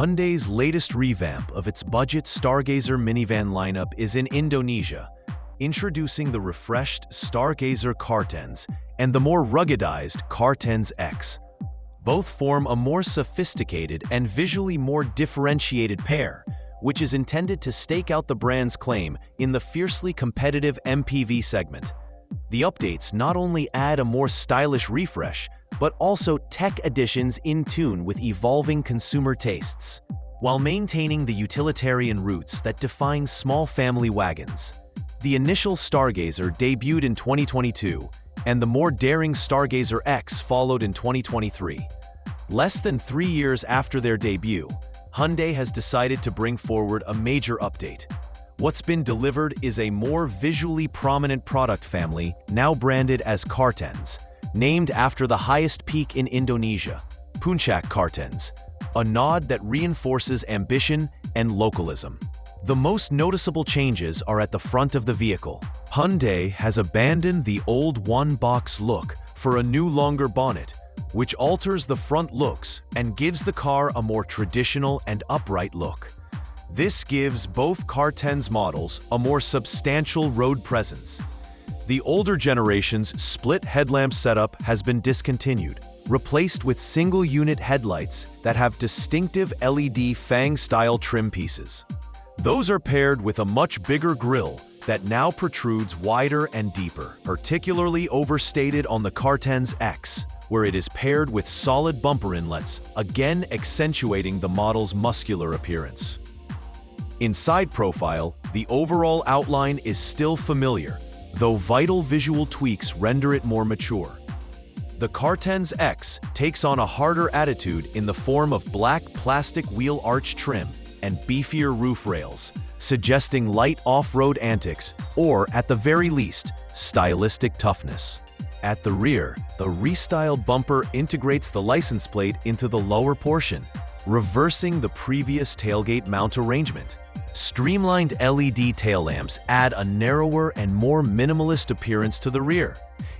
Hyundai's latest revamp of its budget Stargazer minivan lineup is in Indonesia, introducing the refreshed Stargazer Cartenz and the more ruggedized Cartenz X. Both form a more sophisticated and visually more differentiated pair, which is intended to stake out the brand's claim in the fiercely competitive MPV segment. The updates not only add a more stylish refresh, but also tech additions in tune with evolving consumer tastes, while maintaining the utilitarian roots that define small family wagons. The initial Stargazer debuted in 2022, and the more daring Stargazer X followed in 2023. Less than 3 years after their debut, Hyundai has decided to bring forward a major update. What's been delivered is a more visually prominent product family, now branded as Cartenz, named after the highest peak in Indonesia, Puncak Cartenz, a nod that reinforces ambition and localism. The most noticeable changes are at the front of the vehicle. Hyundai has abandoned the old one-box look for a new longer bonnet, which alters the front looks and gives the car a more traditional and upright look. This gives both Cartenz models a more substantial road presence. The older generation's split headlamp setup has been discontinued, replaced with single-unit headlights that have distinctive LED fang-style trim pieces. Those are paired with a much bigger grille that now protrudes wider and deeper, particularly overstated on the Cartenz X, where it is paired with solid bumper inlets, again accentuating the model's muscular appearance. In side profile, the overall outline is still familiar, though vital visual tweaks render it more mature. The Cartenz X takes on a harder attitude in the form of black plastic wheel arch trim and beefier roof rails, suggesting light off-road antics or, at the very least, stylistic toughness. At the rear, the restyled bumper integrates the license plate into the lower portion, reversing the previous tailgate mount arrangement. Streamlined LED tail lamps add a narrower and more minimalist appearance to the rear,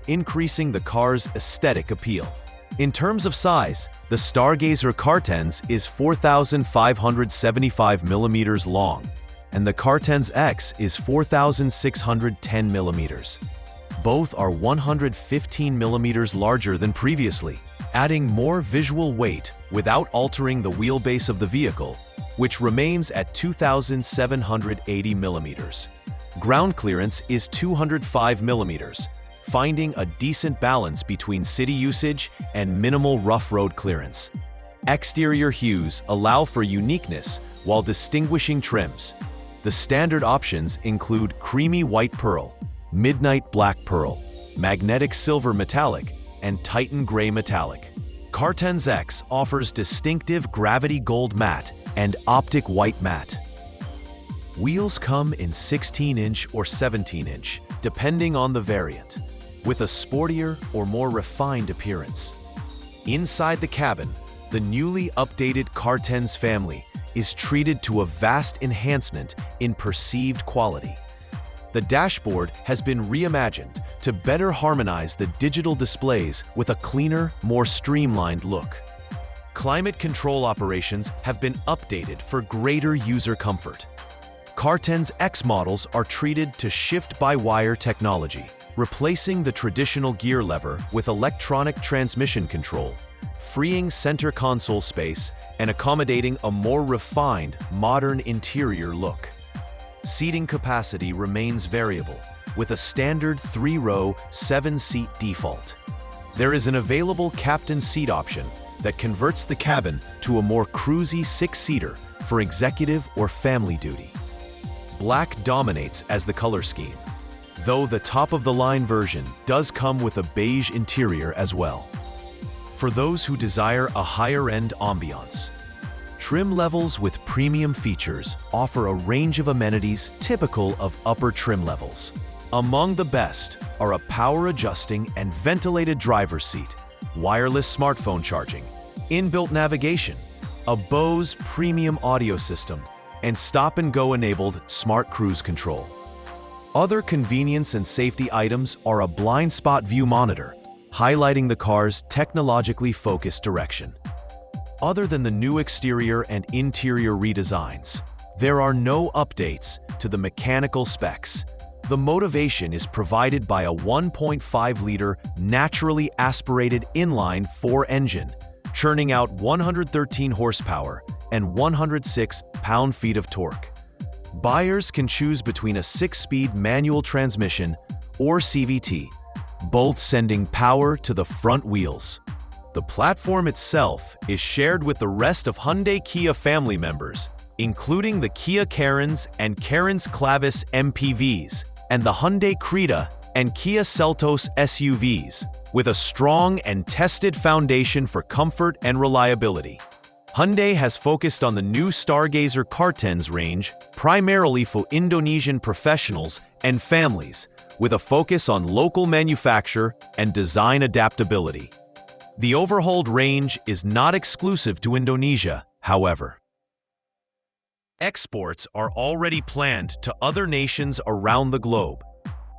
increasing the car's aesthetic appeal. In terms of size, the Stargazer Cartenz is 4,575 mm long, and the Cartenz X is 4,610 mm. Both are 115 mm larger than previously, adding more visual weight without altering the wheelbase of the vehicle, which remains at 2,780 mm. Ground clearance is 205 mm, finding a decent balance between city usage and minimal rough road clearance. Exterior hues allow for uniqueness while distinguishing trims. The standard options include creamy white pearl, midnight black pearl, magnetic silver metallic, and Titan gray metallic. Cartenz X offers distinctive gravity gold matte and optic white matte. Wheels come in 16-inch or 17-inch, depending on the variant, with a sportier or more refined appearance. Inside the cabin, the newly updated Cartenz family is treated to a vast enhancement in perceived quality. The dashboard has been reimagined to better harmonize the digital displays with a cleaner, more streamlined look. Climate control operations have been updated for greater user comfort. Cartenz X models are treated to shift-by-wire technology, replacing the traditional gear lever with electronic transmission control, freeing center console space and accommodating a more refined, modern interior look. Seating capacity remains variable, with a standard 3-row, 7-seat default. There is an available captain seat option that converts the cabin to a more cruisy 6-seater for executive or family duty. Black dominates as the color scheme, though the top-of-the-line version does come with a beige interior as well. For those who desire a higher-end ambiance, trim levels with premium features offer a range of amenities typical of upper trim levels. Among the best are a power-adjusting and ventilated driver's seat, wireless smartphone charging, inbuilt navigation, a Bose premium audio system, and stop-and-go enabled smart cruise control. Other convenience and safety items are a blind spot view monitor, highlighting the car's technologically focused direction. Other than the new exterior and interior redesigns, there are no updates to the mechanical specs. The motivation is provided by a 1.5-liter naturally aspirated inline-4 engine, churning out 113 horsepower and 106 pound-feet of torque. Buyers can choose between a 6-speed manual transmission or CVT, both sending power to the front wheels. The platform itself is shared with the rest of Hyundai Kia family members, including the Kia Carens and Carens Clavis MPVs, and the Hyundai Creta and Kia Seltos SUVs, with a strong and tested foundation for comfort and reliability. Hyundai has focused on the new Stargazer Cartenz range primarily for Indonesian professionals and families, with a focus on local manufacture and design adaptability. The overhauled range is not exclusive to Indonesia, however. Exports are already planned to other nations around the globe,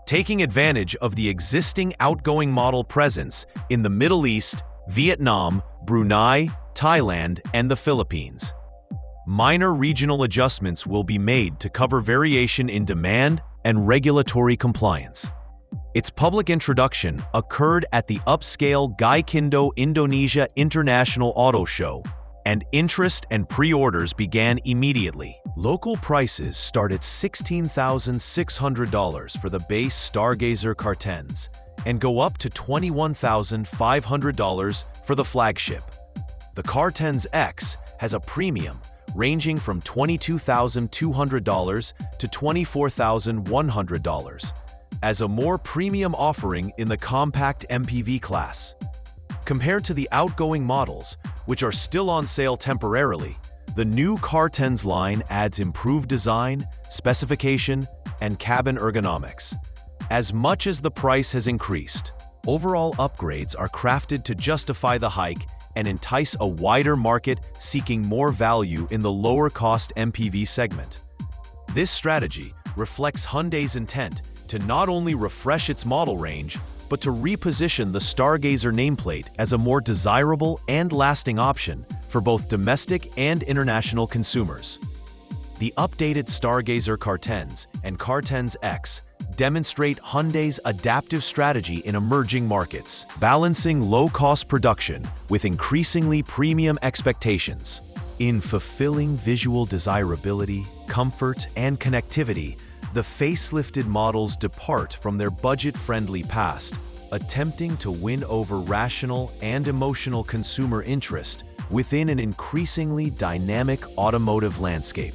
taking advantage of the existing outgoing model presence in the Middle East, Vietnam, Brunei, Thailand, and the Philippines. Minor regional adjustments will be made to cover variation in demand and regulatory compliance. Its public introduction occurred at the upscale Gaikindo Indonesia International Auto Show, and interest and pre-orders began immediately. Local prices start at $16,600 for the base Stargazer Cartenz and go up to $21,500 for the flagship. The Cartenz X has a premium ranging from $22,200 to $24,100 as a more premium offering in the compact MPV class. Compared to the outgoing models, which are still on sale temporarily, the new Cartenz line adds improved design, specification, and cabin ergonomics. As much as the price has increased, overall upgrades are crafted to justify the hike and entice a wider market seeking more value in the lower-cost MPV segment. This strategy reflects Hyundai's intent to not only refresh its model range, but to reposition the Stargazer nameplate as a more desirable and lasting option for both domestic and international consumers. The updated Stargazer Cartenz and Cartenz X demonstrate Hyundai's adaptive strategy in emerging markets, balancing low-cost production with increasingly premium expectations. In fulfilling visual desirability, comfort, and connectivity, the facelifted models depart from their budget-friendly past, attempting to win over rational and emotional consumer interest within an increasingly dynamic automotive landscape.